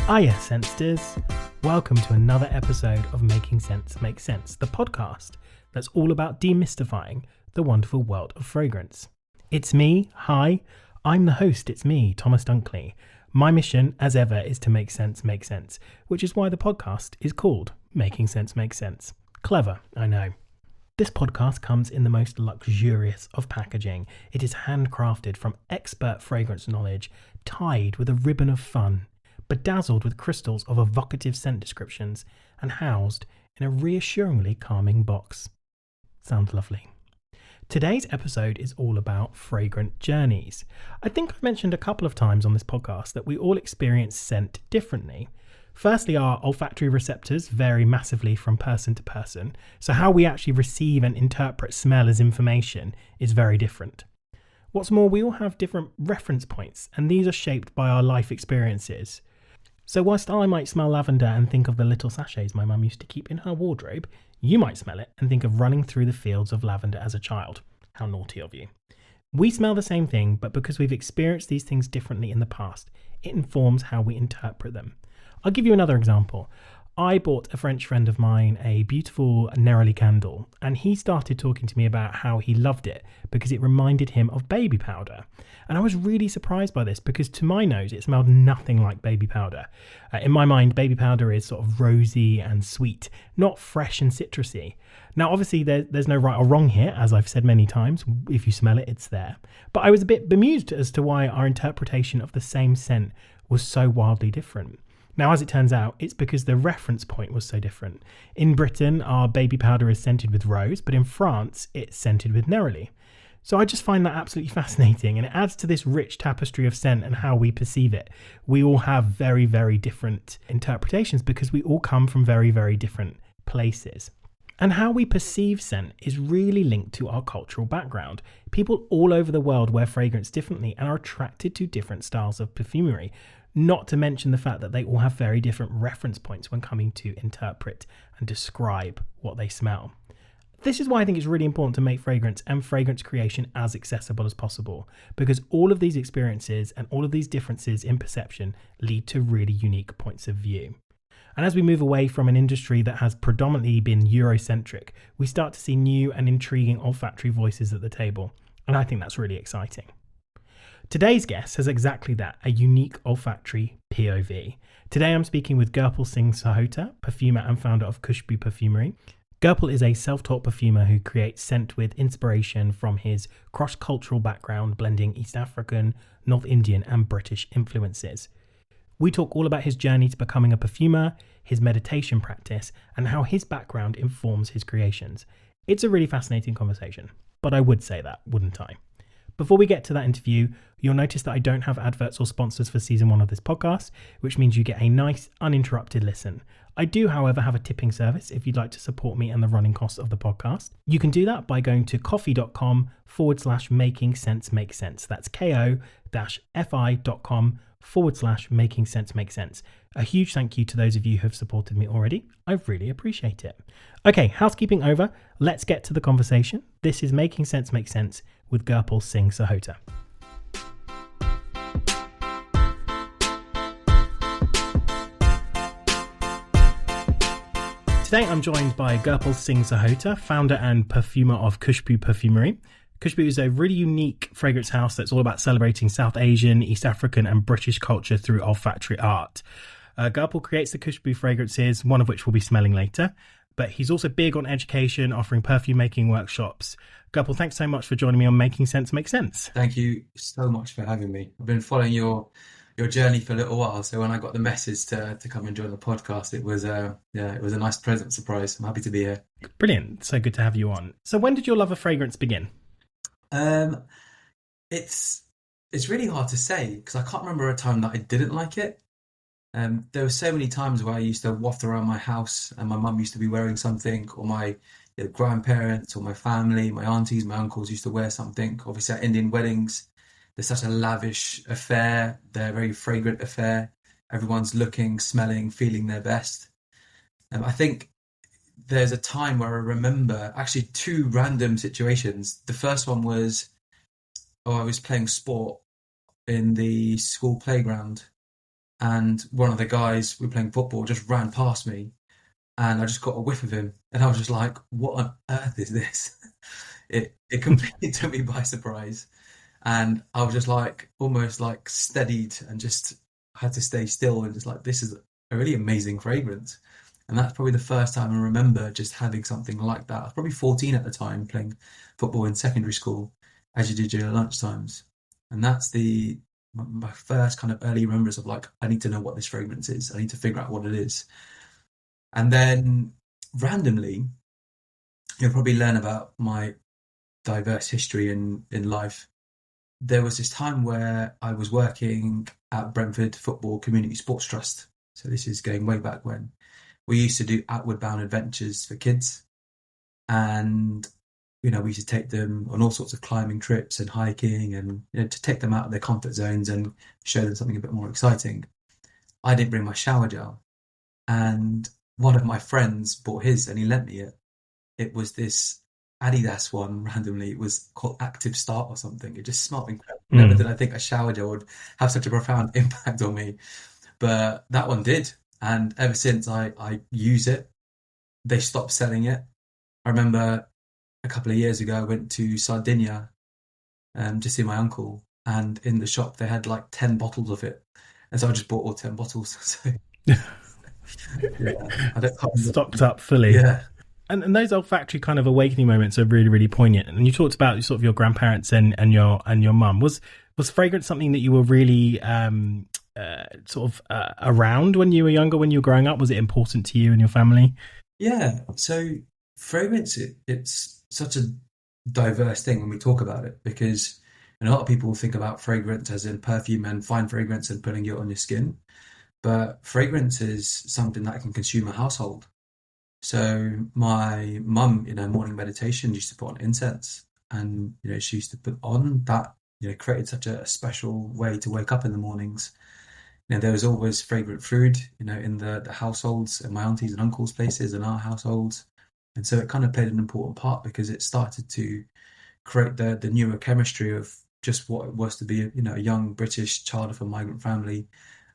Hiya, Sensters. Welcome to another episode of Making Sense Make Sense, the podcast that's all about demystifying the wonderful world of fragrance. It's me, hi, I'm the host, it's me, Thomas Dunkley. My mission, as ever, is to make sense make sense, which is why the podcast is called Making Sense Make Sense. Clever, I know. This podcast comes in the most luxurious of packaging. It is handcrafted from expert fragrance knowledge, tied with a ribbon of fun, bedazzled with crystals of evocative scent descriptions, and housed in a reassuringly calming box. Sounds lovely. Today's episode is all about fragrant journeys. I think I've mentioned a couple of times on this podcast that we all experience scent differently. Firstly, our olfactory receptors vary massively from person to person, so how we actually receive and interpret smell as information is very different. What's more, we all have different reference points, and these are shaped by our life experiences. So whilst I might smell lavender and think of the little sachets my mum used to keep in her wardrobe, you might smell it and think of running through the fields of lavender as a child. How naughty of you. We smell the same thing, but because we've experienced these things differently in the past, it informs how we interpret them. I'll give you another example. I bought a French friend of mine a beautiful neroli candle, and he started talking to me about how he loved it because it reminded him of baby powder. And I was really surprised by this because to my nose, it smelled nothing like baby powder. In my mind, baby powder is sort of rosy and sweet, not fresh and citrusy. Now, obviously, there's no right or wrong here, as I've said many times. If you smell it, it's there. But I was a bit bemused as to why our interpretation of the same scent was so wildly different. Now, as it turns out, it's because the reference point was so different. In Britain, our baby powder is scented with rose, but in France, it's scented with neroli. So I just find that absolutely fascinating, and it adds to this rich tapestry of scent and how we perceive it. We all have very, very different interpretations because we all come from very, very different places. And how we perceive scent is really linked to our cultural background. People all over the world wear fragrance differently and are attracted to different styles of perfumery. Not to mention the fact that they all have very different reference points when coming to interpret and describe what they smell. This is why I think it's really important to make fragrance and fragrance creation as accessible as possible, because all of these experiences and all of these differences in perception lead to really unique points of view. And as we move away from an industry that has predominantly been Eurocentric, we start to see new and intriguing olfactory voices at the table. And I think that's really exciting. Today's guest has exactly that, a unique olfactory POV. Today I'm speaking with Gurpal Singh Sahota, perfumer and founder of Kushbu Perfumery. Gurpal is a self-taught perfumer who creates scent with inspiration from his cross-cultural background, blending East African, North Indian and British influences. We talk all about his journey to becoming a perfumer, his meditation practice, and how his background informs his creations. It's a really fascinating conversation, but I would say that, wouldn't I? Before we get to that interview, you'll notice that I don't have adverts or sponsors for season 1 of this podcast, which means you get a nice, uninterrupted listen. I do, however, have a tipping service if you'd like to support me and the running costs of the podcast. You can do that by going to ko-fi.com/making sense make sense. That's ko-fi.com/making sense make sense. A huge thank you to those of you who have supported me already. I really appreciate it. Okay, housekeeping over. Let's get to the conversation. This is Making Sense Make Sense with Gurpal Singh Sahota. Today I'm joined by Gurpal Singh Sahota, founder and perfumer of Kushbu Perfumery. Kushbu is a really unique fragrance house that's all about celebrating South Asian, East African and British culture through olfactory art. Gurpal creates the Kushbu fragrances, one of which we'll be smelling later, but he's also big on education, offering perfume making workshops. Gurpal, thanks so much for joining me on Making Sense Make Sense. Thank you so much for having me. I've been following your journey for a little while, so when I got the message to come and join the podcast, it was a nice pleasant surprise. I'm happy to be here. Brilliant. So good to have you on. So when did your love of fragrance begin? It's really hard to say because I can't remember a time that I didn't like it. There were so many times where I used to waft around my house and my mum used to be wearing something, or my grandparents or my family, my aunties, my uncles used to wear something. Obviously at Indian weddings, there's such a lavish affair. They're a very fragrant affair. Everyone's looking, smelling, feeling their best. I think there's a time where I remember actually two random situations. The first one was, I was playing sport in the school playground and one of the guys we were playing football just ran past me, and I just got a whiff of him, and I was just like, "What on earth is this?" It completely took me by surprise, and I was just like almost like steadied and just had to stay still and just like, this is a really amazing fragrance. And that's probably the first time I remember just having something like that. I was probably 14 at the time, playing football in secondary school, as you did your lunchtimes. And that's my first kind of early remembrance of like, I need to know what this fragrance is. I need to figure out what it is. And then randomly, you'll probably learn about my diverse history in life. There was this time where I was working at Brentford Football Community Sports Trust. So this is going way back when. We used to do outward bound adventures for kids, and we used to take them on all sorts of climbing trips and hiking, and to take them out of their comfort zones and show them something a bit more exciting. I didn't bring my shower gel, and one of my friends bought his and he lent me it. It was this Adidas one randomly. It was called Active Start or something. It just smelled incredible. Never did I think a shower gel would have such a profound impact on me, but that one did. And ever since I use it, they stopped selling it. I remember a couple of years ago, I went to Sardinia to see my uncle, and in the shop they had like 10 bottles of it. And so I just bought all 10 bottles. So yeah, I don't stocked up fully. Yeah. And those olfactory kind of awakening moments are really, really poignant. And you talked about sort of your grandparents and your mum. Was fragrance something that you were really around when you were younger, when you were growing up? Was it important to you and your family? Yeah. So fragrance, it's such a diverse thing when we talk about it, because a lot of people think about fragrance as in perfume and fine fragrance and putting it on your skin. But fragrance is something that can consume a household. So my mum, morning meditation, used to put on incense, and she used to put on that. Created such a special way to wake up in the mornings. There was always fragrant food, in the households, in my aunties and uncles' places, in our households, and so it kind of played an important part because it started to create the neurochemistry of just what it was to be, a young British child of a migrant family,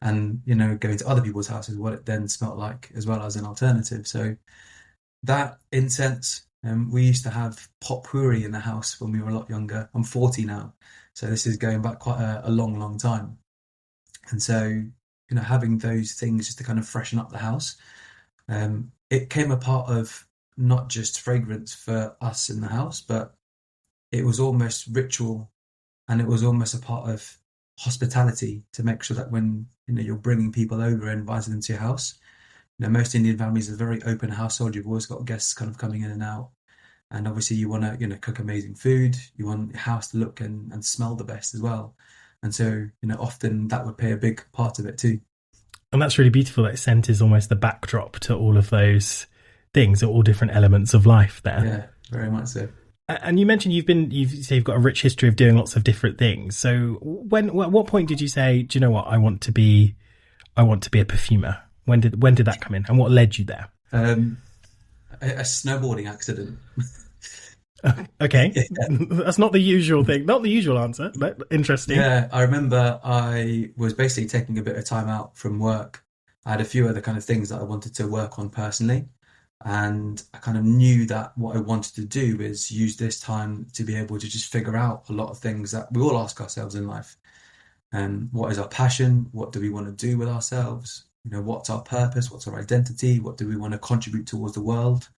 and going to other people's houses, what it then smelt like, as well as an alternative. So that incense, we used to have potpourri in the house when we were a lot younger. I'm 40 now, so this is going back quite a long, long time. And so, having those things just to kind of freshen up the house, it came a part of not just fragrance for us in the house, but it was almost ritual, and it was almost a part of hospitality to make sure that when you're bringing people over and inviting them to your house. Most Indian families are a very open household. You've always got guests kind of coming in and out, and obviously you want to cook amazing food. You want your house to look and smell the best as well, and so often that would play a big part of it too. And that's really beautiful. That scent is almost the backdrop to all of those things, all different elements of life there. Yeah, very much so. And you mentioned you've got a rich history of doing lots of different things. So at what point did you say, do you know what, I want to be a perfumer? When did that come in, and what led you there? A snowboarding accident. Okay. Yeah. That's not the usual thing, not the usual answer, but interesting. Yeah, I remember I was basically taking a bit of time out from work. I had a few other kind of things that I wanted to work on personally, and I kind of knew that what I wanted to do is use this time to be able to just figure out a lot of things that we all ask ourselves in life. What is our passion? What do we want to do with ourselves? What's our purpose? What's our identity? What do we want to contribute towards the world?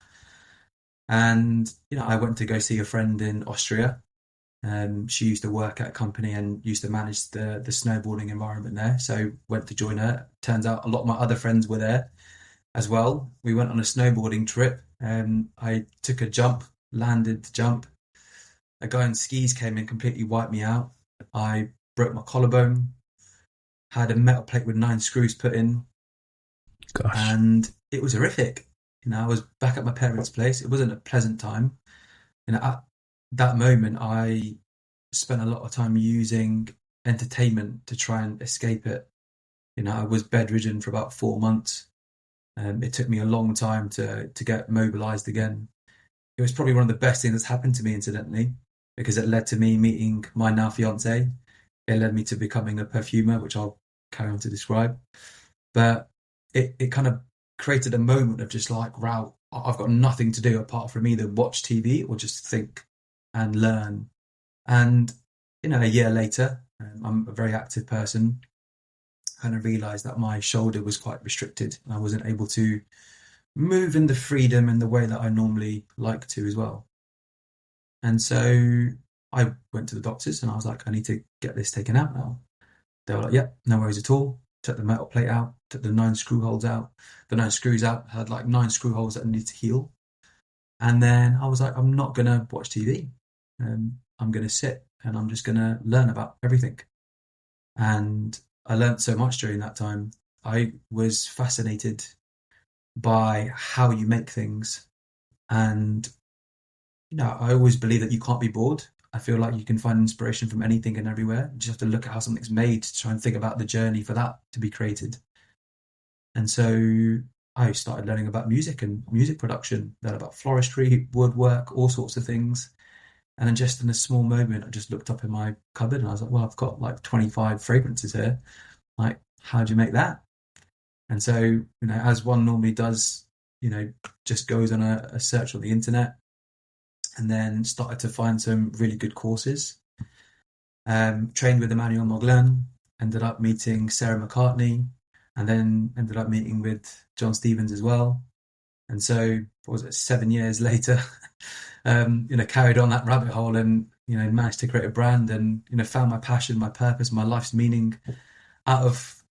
And, I went to go see a friend in Austria. She used to work at a company and used to manage the snowboarding environment there. So went to join her. Turns out a lot of my other friends were there as well. We went on a snowboarding trip. I took a jump, landed the jump. A guy on skis came in, completely wiped me out. I broke my collarbone, had a metal plate with 9 screws put in. Gosh. And it was horrific. I was back at my parents' place. It wasn't a pleasant time. At that moment, I spent a lot of time using entertainment to try and escape it. I was bedridden for about 4 months. It took me a long time to get mobilized again. It was probably one of the best things that's happened to me, incidentally, because it led to me meeting my now fiance. It led me to becoming a perfumer, which I'll carry on to describe. But it kind of created a moment of just like, wow, I've got nothing to do apart from either watch TV or just think and learn. And, a year later, I'm a very active person, kind of realized that my shoulder was quite restricted. I wasn't able to move in the freedom and the way that I normally like to as well. And so I went to the doctors and I was like, I need to get this taken out now. They were like, yeah, no worries at all. Took the metal plate out, took the 9 screw holes out. The 9 screws out had like 9 screw holes that needed to heal. And then I was like, I'm not going to watch TV. I'm going to sit and I'm just going to learn about everything. And I learned so much during that time. I was fascinated by how you make things. And, I always believe that you can't be bored. I feel like you can find inspiration from anything and everywhere. You just have to look at how something's made to try and think about the journey for that to be created. And so I started learning about music and music production, then about floristry, woodwork, all sorts of things. And then just in a small moment, I just looked up in my cupboard and I was like, well, I've got like 25 fragrances here. Like, how do you make that? And so, as one normally does, just goes on a search on the internet, and then started to find some really good courses. Trained with Emmanuel Moglen, ended up meeting Sarah McCartney, and then ended up meeting with John Stevens as well. And so, 7 years later, carried on that rabbit hole and, managed to create a brand and, found my passion, my purpose, my life's meaning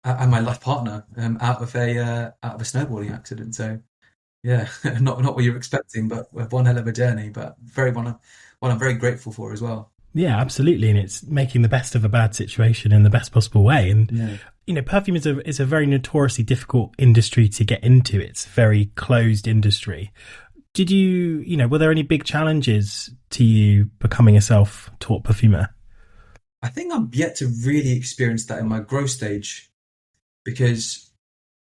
and my life partner out of a snowboarding accident. So, yeah, not what you're expecting, but one hell of a journey, but one I'm very grateful for as well. Yeah, absolutely. And it's making the best of a bad situation in the best possible way. And, perfume is a very notoriously difficult industry to get into. It's a very closed industry. Did you, were there any big challenges to you becoming a self-taught perfumer? I think I'm yet to really experience that in my growth stage, because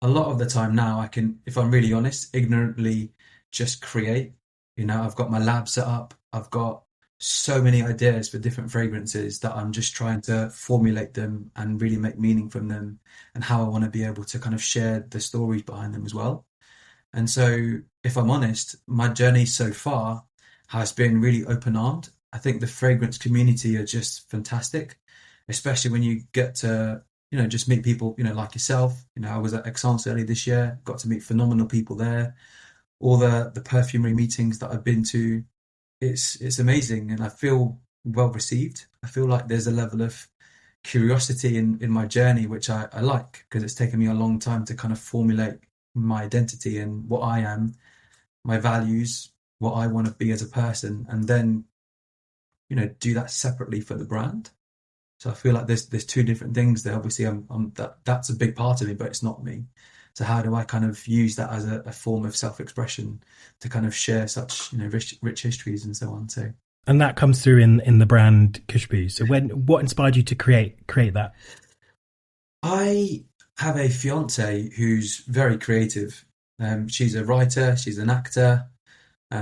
a lot of the time now I can, if I'm really honest, ignorantly just create. I've got my lab set up. I've got so many ideas for different fragrances that I'm just trying to formulate them and really make meaning from them, and how I want to be able to kind of share the stories behind them as well. And so, if I'm honest, my journey so far has been really open-armed. I think the fragrance community are just fantastic, especially when you get to just meet people, like yourself. I was at Aix-en earlier this year, got to meet phenomenal people there. All the perfumery meetings that I've been to, it's amazing, and I feel well received. I feel like there's a level of curiosity in my journey, which I like, because it's taken me a long time to kind of formulate my identity and what I am, my values, what I want to be as a person, and then, do that separately for the brand. So I feel like there's 2 different things there. Obviously, that's a big part of me, but it's not me. So how do I kind of use that as a form of self-expression to kind of share such rich histories and so on? So, and that comes through in the brand Kushbu. So what inspired you to create that? I have a fiance who's very creative. She's a writer, she's an actor,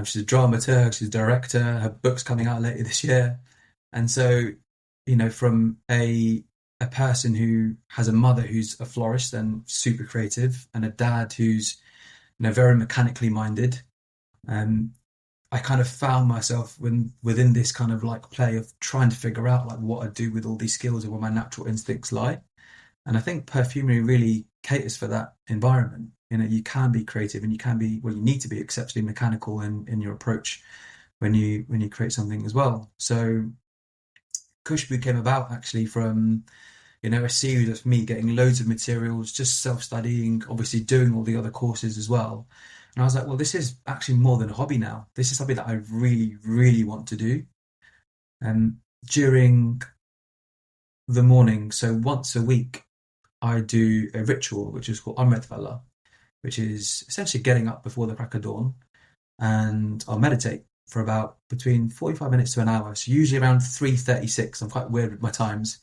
she's a dramaturg, she's a director. Her book's coming out later this year, and so, from a person who has a mother who's a florist and super creative, and a dad who's, very mechanically minded, I kind of found myself within this kind of like play of trying to figure out like what I do with all these skills and where my natural instincts lie. And I think perfumery really caters for that environment. You can be creative and you can be, you need to be exceptionally mechanical in your approach when you create something as well. So Kushbu came about actually from, a series of me getting loads of materials, just self-studying, obviously doing all the other courses as well. And I was like, well, this is actually more than a hobby now. This is something that I really, really want to do. And during the morning, so once a week, I do a ritual, which is called Amritvala, which is essentially getting up before the crack of dawn, and I'll meditate for about between 45 minutes to an hour. So usually around 3:36. I'm quite weird with my times.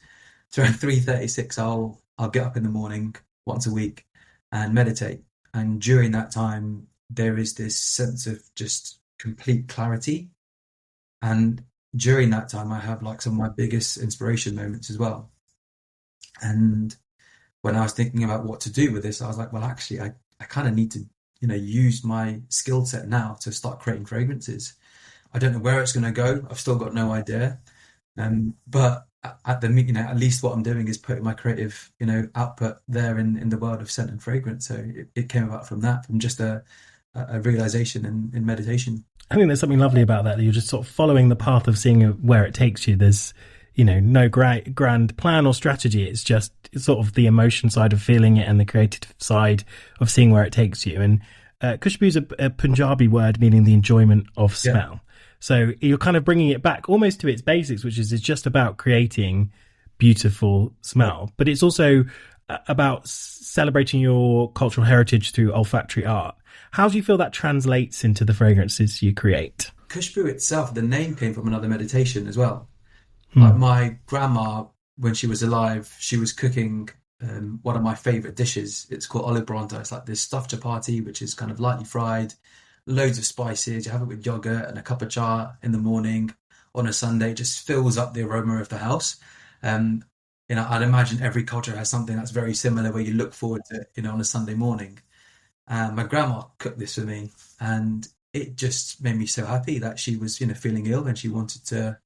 So around 3:36, I'll get up in the morning once a week and meditate. And during that time, there is this sense of just complete clarity. And during that time, I have like some of my biggest inspiration moments as well. And when I was thinking about what to do with this, I was like, well, actually, I kind of need to, use my skill set now to start creating fragrances. I don't know where it's going to go. I've still got no idea. But at least what I'm doing is putting my creative, output there in the world of scent and fragrance. So it came about from that, from just a realization in meditation. I think there's something lovely about that you're just sort of following the path of seeing where it takes you. There's, no grand plan or strategy. It's just sort of the emotion side of feeling it and the creative side of seeing where it takes you. And Kushbu is a Punjabi word meaning the enjoyment of smell. Yeah. So you're kind of bringing it back almost to its basics, which is it's just about creating beautiful smell, but it's also about celebrating your cultural heritage through olfactory art. How do you feel that translates into the fragrances you create? Kushbu itself, the name came from another meditation as well. Like my grandma, when she was alive, she was cooking one of my favorite dishes. It's called olive paratha. It's like this stuffed chapati, which is kind of lightly fried, loads of spices. You have it with yogurt and a cup of cha in the morning on a Sunday. It just fills up the aroma of the house. I'd imagine every culture has something that's very similar where you look forward to, on a Sunday morning. My grandma cooked this for me, and it just made me so happy that she was, feeling ill and she wanted to,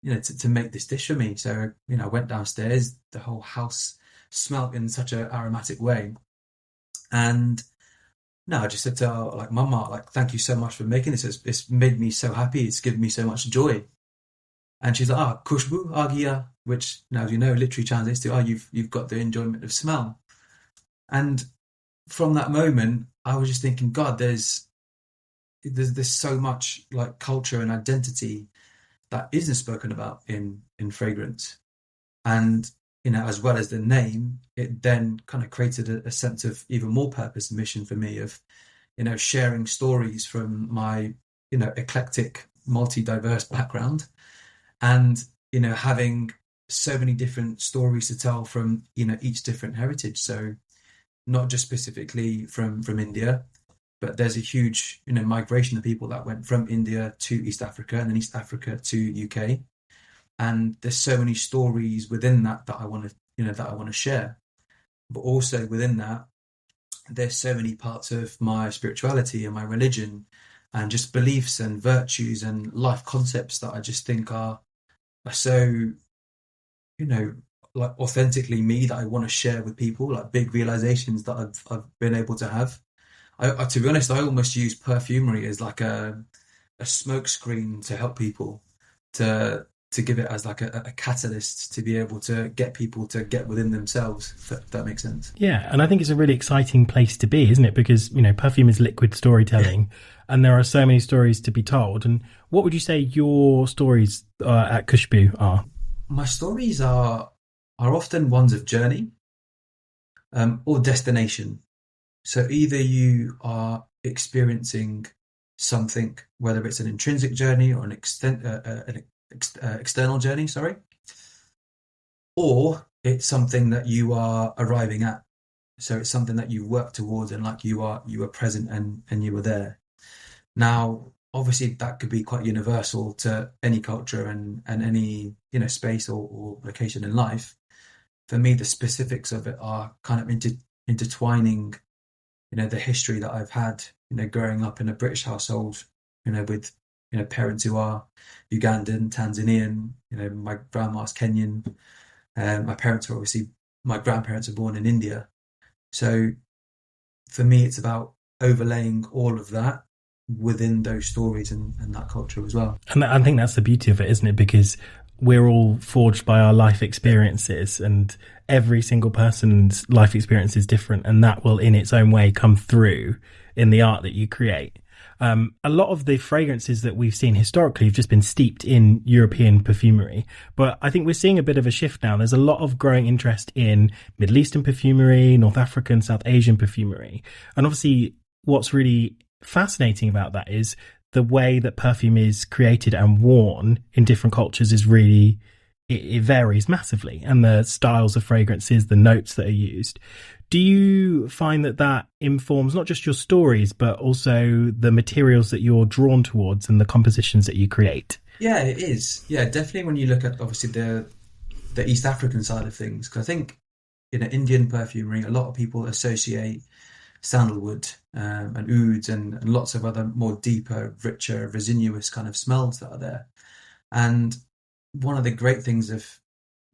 to make this dish for me. So, I went downstairs, the whole house smelled in such an aromatic way. And no, I just said to her, like, Mama, like, thank you so much for making this. It's made me so happy. It's given me so much joy. And she's like, Kushbu Agia, which now, literally translates to, you've got the enjoyment of smell. And from that moment, I was just thinking, God, there's so much like culture and identity that isn't spoken about in fragrance. And, as well as the name, it then kind of created a sense of even more purpose and mission for me of, sharing stories from my, eclectic, multi-diverse background and, having so many different stories to tell from, each different heritage. So not just specifically from India, but there's a huge, migration of people that went from India to East Africa and then East Africa to UK. And there's so many stories within that I want to share. But also within that, there's so many parts of my spirituality and my religion and just beliefs and virtues and life concepts that I just think are so, like authentically me that I want to share with people, like big realizations that I've been able to have. I to be honest, I almost use perfumery as like a smoke screen to help people, to give it as like a catalyst to be able to get people to get within themselves, if that makes sense. Yeah, and I think it's a really exciting place to be, isn't it? Because, perfume is liquid storytelling and there are so many stories to be told. And what would you say your stories at Kushbu are? My stories are often ones of journey or destination. So either you are experiencing something, whether it's an intrinsic journey or an external journey, or it's something that you are arriving at. So it's something that you work towards and like you were present and you were there. Now, obviously that could be quite universal to any culture and any, space or location in life. For me, the specifics of it are kind of intertwining, the history that I've had, growing up in a British household, with, parents who are Ugandan, Tanzanian, my grandma's Kenyan. My grandparents are born in India. So for me, it's about overlaying all of that within those stories and that culture as well. And I think that's the beauty of it, isn't it? Because we're all forged by our life experiences and every single person's life experience is different, and that will in its own way come through in the art that you create. A lot of the fragrances that we've seen historically have just been steeped in European perfumery, but I think we're seeing a bit of a shift now. There's a lot of growing interest in Middle Eastern perfumery, North African, South Asian perfumery. And obviously what's really fascinating about that is the way that perfume is created and worn in different cultures is really, it varies massively. And the styles of fragrances, the notes that are used. Do you find that informs not just your stories, but also the materials that you're drawn towards and the compositions that you create? Yeah, it is. Yeah, definitely when you look at obviously the East African side of things, because I think in Indian perfumery, a lot of people associate sandalwood and ouds and lots of other more deeper, richer, resinous kind of smells that are there. And one of the great things of,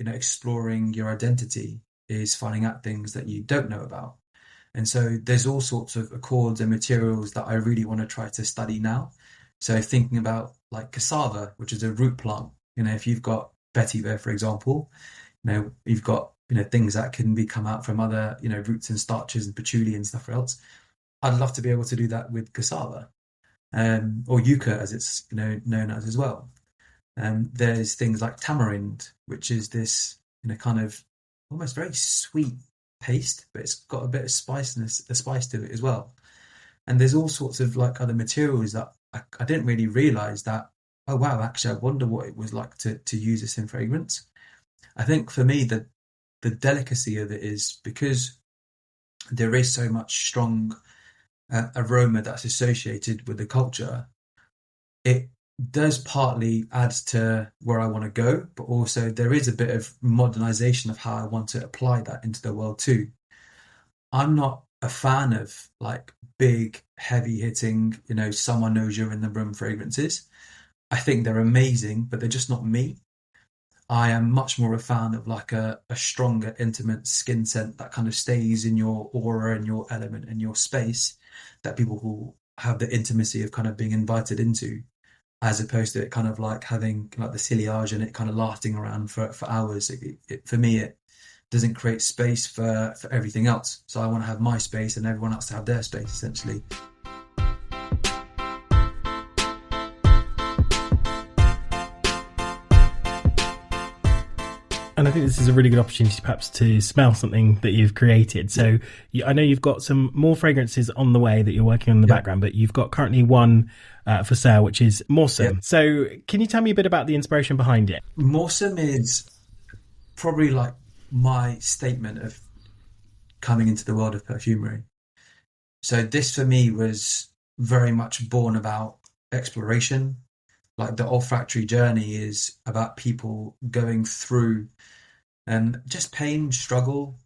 exploring your identity is finding out things that you don't know about. And so there's all sorts of accords and materials that I really want to try to study now. So thinking about like cassava, which is a root plant, if you've got vetiver, for example, you've got, things that can come out from other, roots and starches and patchouli and stuff else. I'd love to be able to do that with cassava, or yucca as it's, known as well. There's things like tamarind, which is this, kind of almost very sweet paste, but it's got a bit of a spice to it as well. And there's all sorts of like other materials that I didn't really realize that, oh wow, actually I wonder what it was like to use this in fragrance. I think for me the delicacy of it is because there is so much strong aroma that's associated with the culture. It does partly add to where I want to go, but also there is a bit of modernization of how I want to apply that into the world too. I'm not a fan of like big, heavy hitting, someone knows you're in the room fragrances. I think they're amazing, but they're just not me. I am much more a fan of like a stronger, intimate skin scent that kind of stays in your aura and your element and your space, that people will have the intimacy of kind of being invited into, as opposed to it kind of like having like the ciliage and it kind of lasting around for hours. For me, it doesn't create space for everything else. So I want to have my space and everyone else to have their space, essentially. And I think this is a really good opportunity perhaps to smell something that you've created. So I know you've got some more fragrances on the way that you're working on in the background, but you've got currently one for sale, which is Moschino. Yep. So can you tell me a bit about the inspiration behind it? Moschino is probably like my statement of coming into the world of perfumery. So this for me was very much born about exploration. Like the olfactory journey is about people going through just pain, struggle,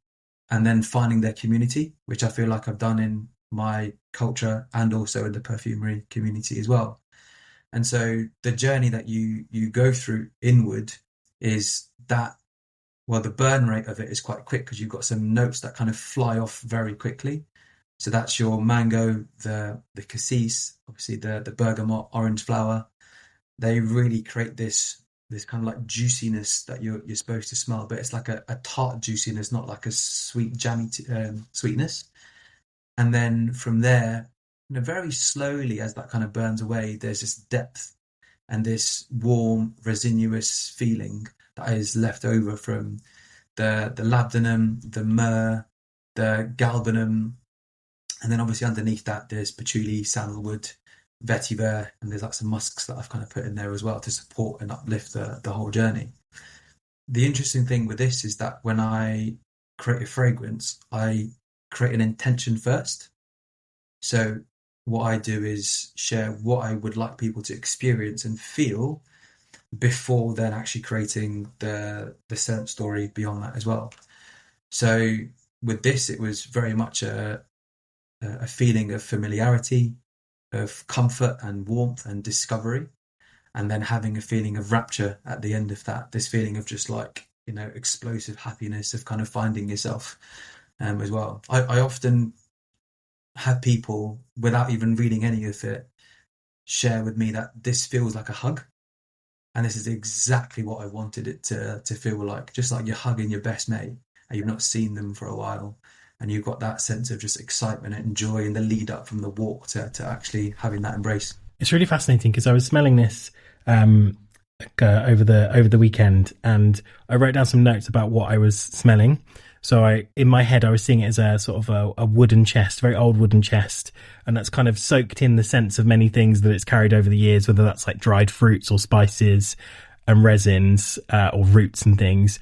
and then finding their community, which I feel like I've done in my culture and also in the perfumery community as well. And so the journey that you go through inward is that, well, the burn rate of it is quite quick because you've got some notes that kind of fly off very quickly. So that's your mango, the cassis, obviously the bergamot, orange flower. They really create this kind of like juiciness that you're supposed to smell, but it's like a tart juiciness, not like a sweet jammy sweetness. And then from there, very slowly as that kind of burns away, there's this depth and this warm, resinous feeling that is left over from the labdanum, the myrrh, the galbanum, and then obviously underneath that there's patchouli, sandalwood, vetiver, and there's like some musks that I've kind of put in there as well to support and uplift the whole journey. The interesting thing with this is that when I create a fragrance, I create an intention first. So what I do is share what I would like people to experience and feel before then actually creating the scent story beyond that as well. So with this, it was very much a feeling of familiarity, of comfort and warmth and discovery, and then having a feeling of rapture at the end of that, this feeling of just like, explosive happiness of kind of finding yourself as well. I often have people, without even reading any of it, share with me that this feels like a hug, and this is exactly what I wanted it to feel like, just like you're hugging your best mate and you've not seen them for a while. And you've got that sense of just excitement and joy in the lead up from the walk to actually having that embrace. It's really fascinating because I was smelling this over the weekend, and I wrote down some notes about what I was smelling. So in my head, I was seeing it as a sort of a wooden chest, very old wooden chest, and that's kind of soaked in the sense of many things that it's carried over the years, whether that's like dried fruits or spices and resins or roots and things.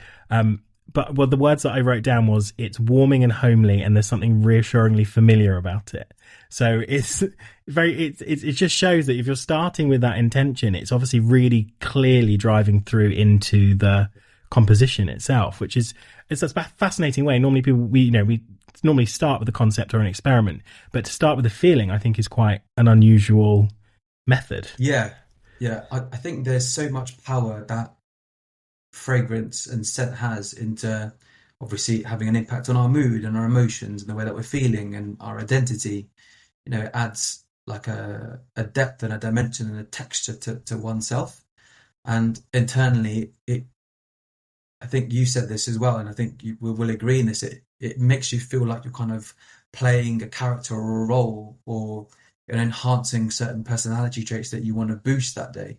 But the words that I wrote down was, it's warming and homely, and there's something reassuringly familiar about it. So it's it just shows that if you're starting with that intention, it's obviously really clearly driving through into the composition itself, which is it's a fascinating way. Normally people we normally start with a concept or an experiment, but to start with a feeling, I think, is quite an unusual method. Yeah, yeah. I think there's so much power that fragrance and scent has into obviously having an impact on our mood and our emotions and the way that we're feeling and our identity. It adds like a depth and a dimension and a texture to oneself. And internally, I think you said this as well, and I think we will agree in this. It makes you feel like you're kind of playing a character or a role, or enhancing certain personality traits that you want to boost that day.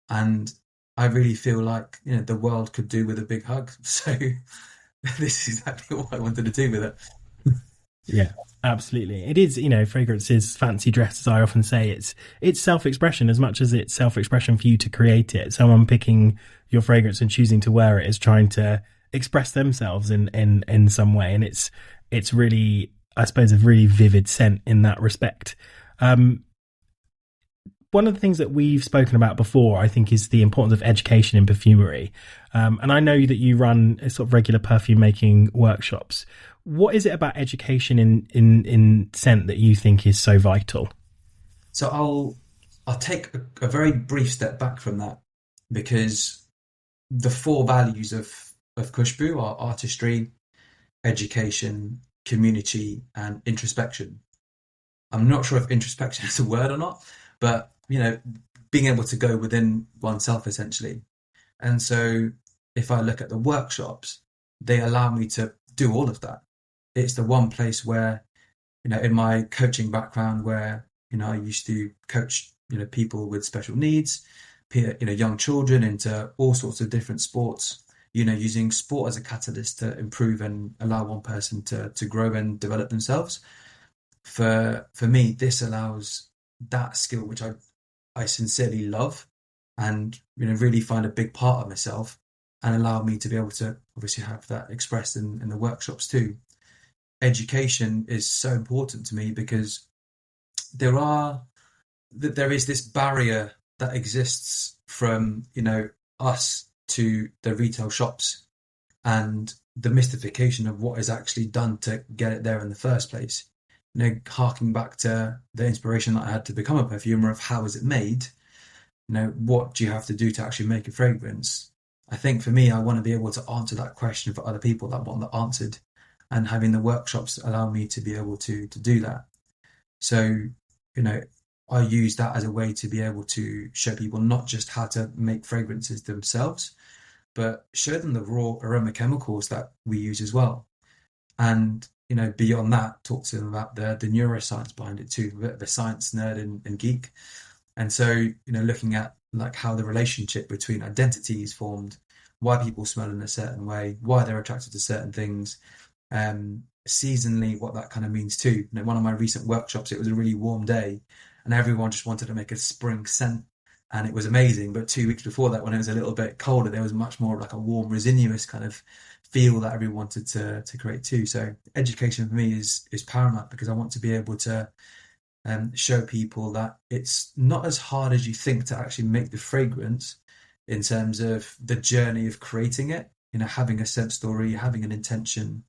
And I really feel like the world could do with a big hug. So this is exactly what I wanted to do with it. Yeah, absolutely. It is, fragrance is fancy dress, as I often say. It's self-expression as much as it's self-expression for you to create it. Someone picking your fragrance and choosing to wear it is trying to express themselves in some way. And it's really, I suppose, a really vivid scent in that respect. One of the things that we've spoken about before, I think, is the importance of education in perfumery. And I know that you run a sort of regular perfume making workshops. What is it about education in scent that you think is so vital? So I'll take a very brief step back from that, because the four values of Kushbu are artistry, education, community, and introspection. I'm not sure if introspection is a word or not, but being able to go within oneself essentially. And so if I look at the workshops, they allow me to do all of that. It's the one place where, in my coaching background, where, I used to coach, people with special needs, young children into all sorts of different sports, using sport as a catalyst to improve and allow one person to grow and develop themselves. For me, this allows that skill, which I sincerely love and, really find a big part of myself, and allow me to be able to obviously have that expressed in the workshops too. Education is so important to me, because there is this barrier that exists from us to the retail shops, and the mystification of what is actually done to get it there in the first place. Harking back to the inspiration that I had to become a perfumer, of how is it made, what do you have to do to actually make a fragrance? I think for me, I want to be able to answer that question for other people that want that answered, and having the workshops allow me to be able to do that. So, I use that as a way to be able to show people not just how to make fragrances themselves, but show them the raw aroma chemicals that we use as well. And, beyond that, talk to them about the neuroscience behind it too, the science nerd and geek. And so, looking at like how the relationship between identity is formed, why people smell in a certain way, why they're attracted to certain things, seasonally, what that kind of means too. One of my recent workshops, it was a really warm day and everyone just wanted to make a spring scent, and it was amazing. But 2 weeks before that, when it was a little bit colder, there was much more like a warm, resinous kind of feel that everyone wanted to create too. So education for me is paramount, because I want to be able to show people that it's not as hard as you think to actually make the fragrance, in terms of the journey of creating it, having a scent story, having an intention.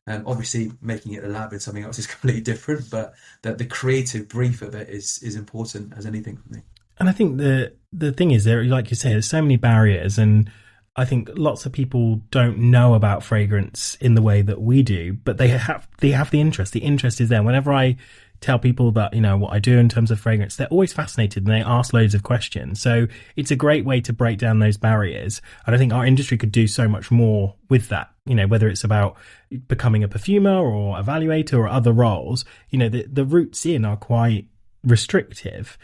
Obviously, making it a lab in something else is completely different, but that the creative brief of it is important as anything for me. And I think the thing is, there, like you say, there's so many barriers, and I think lots of people don't know about fragrance in the way that we do, but they have the interest. The interest is there. Whenever I tell people about what I do in terms of fragrance, they're always fascinated and they ask loads of questions. So it's a great way to break down those barriers, and I think our industry could do so much more with that. Whether it's about becoming a perfumer or evaluator or other roles, the routes in are quite restrictive.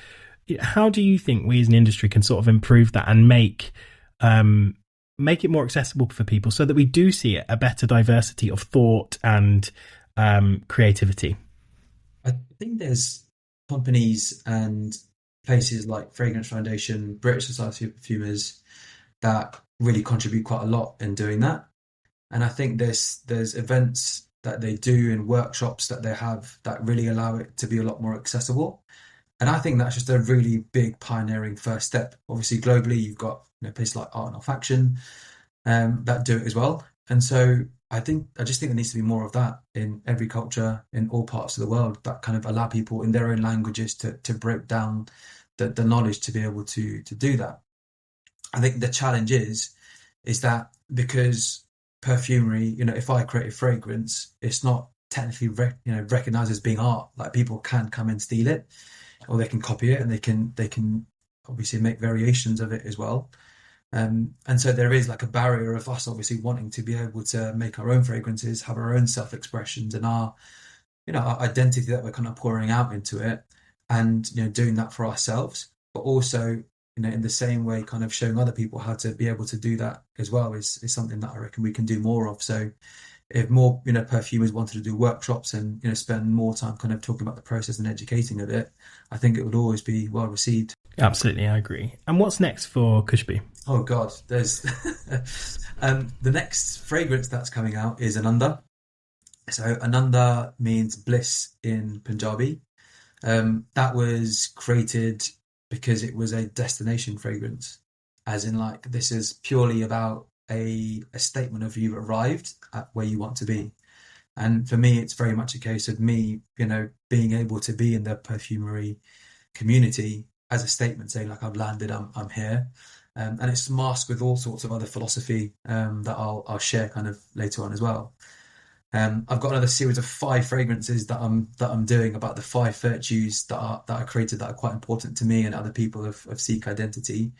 How do you think we as an industry can sort of improve that and make it more accessible for people, so that we do see a better diversity of thought and creativity? I think there's companies and places like Fragrance Foundation, British Society of Perfumers, that really contribute quite a lot in doing that. And I think there's events that they do and workshops that they have that really allow it to be a lot more accessible. And I think that's just a really big pioneering first step. Obviously, globally, you've got places like Art and Olfaction, that do it as well. And so I just think there needs to be more of that in every culture in all parts of the world, that kind of allow people in their own languages to break down the knowledge to be able to do that. I think the challenge is that because perfumery, if I create a fragrance, it's not technically recognized as being art. Like, people can come and steal it, or they can copy it, and they can obviously make variations of it as well. And so there is like a barrier of us obviously wanting to be able to make our own fragrances, have our own self-expressions and our identity that we're kind of pouring out into it, and doing that for ourselves, but also in the same way kind of showing other people how to be able to do that as well is something that I reckon we can do more of. So if more perfumers wanted to do workshops and spend more time kind of talking about the process and educating of it, I think it would always be well received. Absolutely, I agree. And what's next for Kushbu? Oh God, there's the next fragrance that's coming out is Ananda. So Ananda means bliss in Punjabi. That was created because it was a destination fragrance, as in like this is purely about a statement of you've arrived at where you want to be. And for me, it's very much a case of me, being able to be in the perfumery community as a statement, saying like I've landed, I'm here. And it's masked with all sorts of other philosophy that I'll share kind of later on as well. I've got another series of 5 fragrances that I'm doing about the 5 virtues that are created that are quite important to me and other people of Sikh identity.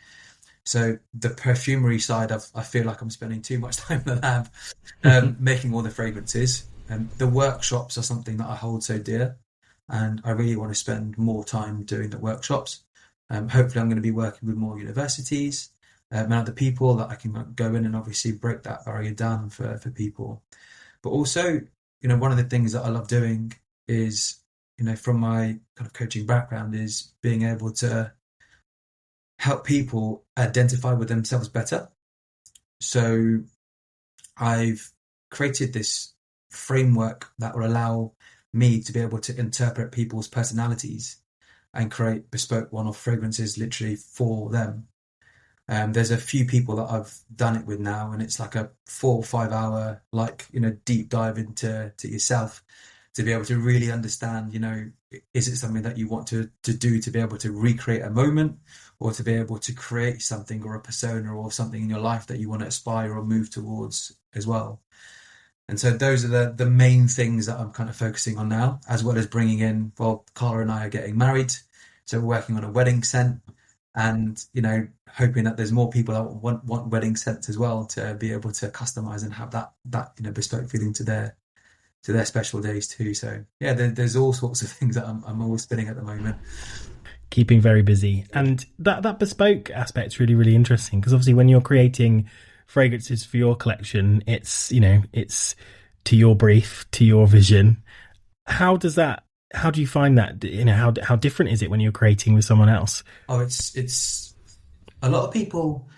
So the perfumery side, I feel like I'm spending too much time in the lab making all the fragrances. The workshops are something that I hold so dear, and I really want to spend more time doing the workshops. Hopefully I'm going to be working with more universities and other people that I can go in and obviously break that barrier down for people. But also, one of the things that I love doing is, from my kind of coaching background, is being able to help people identify with themselves better. So I've created this framework that will allow me to be able to interpret people's personalities and create bespoke one-off fragrances literally for them. There's a few people that I've done it with now, and it's like a 4 or 5 hour, deep dive into yourself to be able to really understand, is it something that you want to do to be able to recreate a moment, or to be able to create something or a persona or something in your life that you want to aspire or move towards as well. And so those are the main things that I'm kind of focusing on now, as well as bringing in, well, Carla and I are getting married, so we're working on a wedding scent, and hoping that there's more people that want wedding scents as well, to be able to customize and have that bespoke feeling to their special days too. So yeah, there's all sorts of things that I'm always spinning at the moment. Keeping very busy. And that bespoke aspect's really, really interesting, because obviously when you're creating fragrances for your collection, it's to your brief, to your vision. How do you find that? How different is it when you're creating with someone else? Oh, it's a lot of people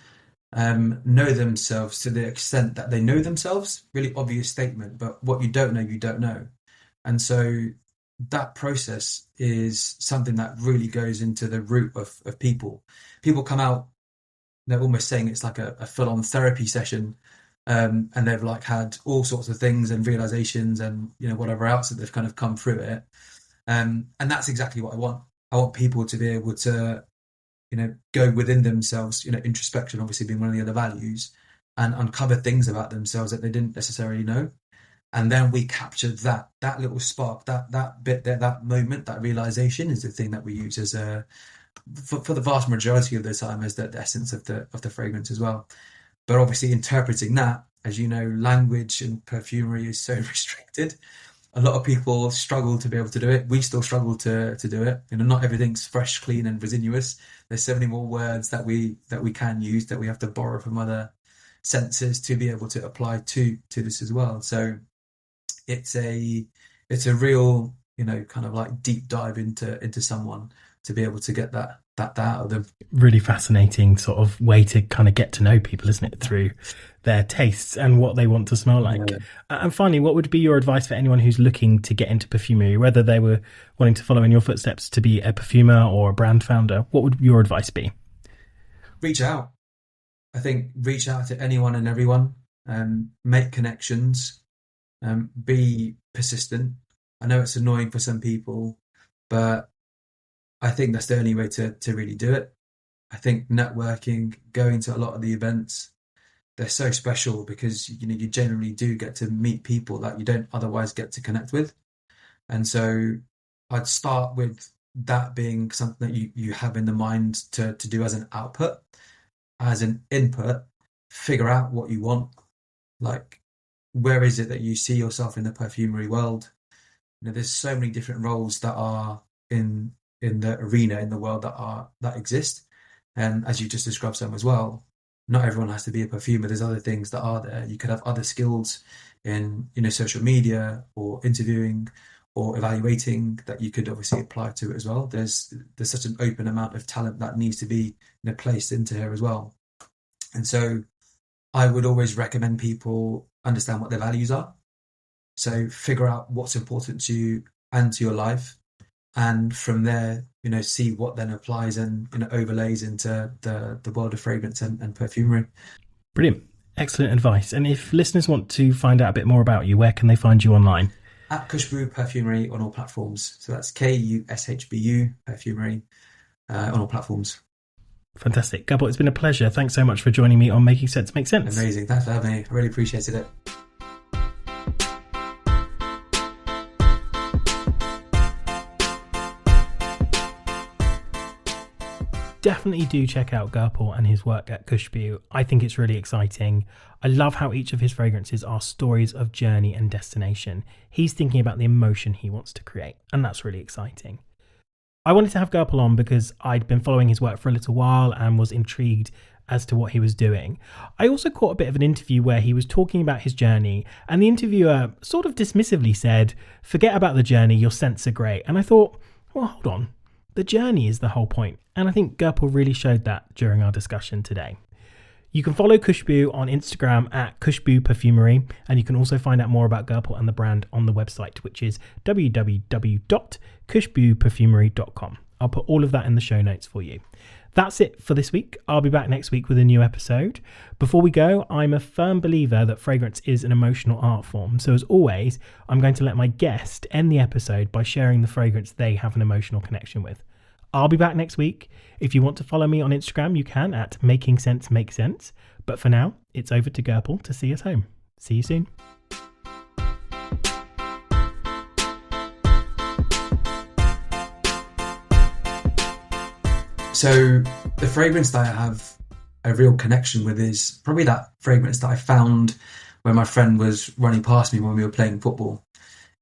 know themselves to the extent that they know themselves. Really obvious statement, but what you don't know, you don't know. And so that process is something that really goes into the root of people. People come out, they're almost saying it's like a full-on therapy session, and they've like had all sorts of things and realizations and whatever else that they've kind of come through it. And that's exactly what I want. I want people to be able to, go within themselves, introspection obviously being one of the other values, and uncover things about themselves that they didn't necessarily know. And then we capture that little spark, that bit there, that moment, that realization is the thing that we use as for the vast majority of the time as the essence of the fragrance as well. But obviously interpreting that, as you know, language and perfumery is so restricted. A lot of people struggle to be able to do it. We still struggle to do it. Not everything's fresh, clean, and resinous. There's so many more words that we can use, that we have to borrow from other senses to be able to apply to this as well. So it's a real, kind of like deep dive into someone to be able to get that out of them. Really fascinating sort of way to kind of get to know people, isn't it? Through their tastes and what they want to smell like. Yeah. And finally, what would be your advice for anyone who's looking to get into perfumery, whether they were wanting to follow in your footsteps to be a perfumer or a brand founder? What would your advice be? Reach out. I think reach out to anyone and everyone, make connections, be persistent. I know it's annoying for some people, but I think that's the only way to really do it. I think networking, going to a lot of the events, they're so special because you generally do get to meet people that you don't otherwise get to connect with. And so I'd start with that being something that you have in the mind to do as an output. As an input, figure out what you want. Like, where is it that you see yourself in the perfumery world? There's so many different roles that are in the arena, in the world, that exist. And as you just described some as well, not everyone has to be a perfumer. There's other things that are there. You could have other skills in social media or interviewing or evaluating that you could obviously apply to it as well. There's such an open amount of talent that needs to be placed into here as well. And so I would always recommend people understand what their values are. So figure out what's important to you and to your life. And from there, see what then applies and overlays into the world of fragrance and perfumery. Brilliant. Excellent advice. And if listeners want to find out a bit more about you, where can they find you online? At Kushbu Perfumery on all platforms. So that's KUSHBU Perfumery on all platforms. Fantastic. Gurpal, it's been a pleasure. Thanks so much for joining me on Making Sense Make Sense. Amazing. Thanks for having me. I really appreciated it. Definitely do check out Gurpal and his work at Kushbu. I think it's really exciting. I love how each of his fragrances are stories of journey and destination. He's thinking about the emotion he wants to create, and that's really exciting. I wanted to have Gurpal on because I'd been following his work for a little while and was intrigued as to what he was doing. I also caught a bit of an interview where he was talking about his journey, and the interviewer sort of dismissively said, "Forget about the journey, your scents are great." And I thought, well, hold on. The journey is the whole point, and I think Gurpal really showed that during our discussion today. You can follow Kushbu on Instagram at Kushbu Perfumery, and you can also find out more about Gurpal and the brand on the website, which is www.kushbuperfumery.com. I'll put all of that in the show notes for you. That's it for this week. I'll be back next week with a new episode. Before we go, I'm a firm believer that fragrance is an emotional art form. So as always, I'm going to let my guest end the episode by sharing the fragrance they have an emotional connection with. I'll be back next week. If you want to follow me on Instagram, you can at Making Sense Make Sense. But for now, it's over to Gurpal to see us home. See you soon. So the fragrance that I have a real connection with is probably that fragrance that I found when my friend was running past me when we were playing football.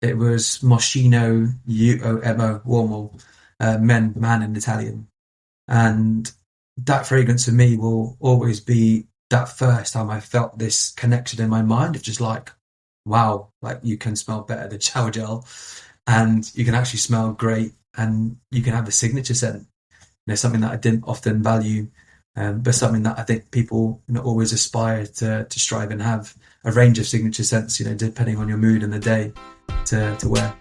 It was Moschino, Uomo, man in Italian. And that fragrance for me will always be that first time I felt this connection in my mind of just like, wow, like you can smell better than shower gel and you can actually smell great and you can have a signature scent. Something that I didn't often value, but something that I think people always aspire to strive and have a range of signature scents, depending on your mood and the day to wear.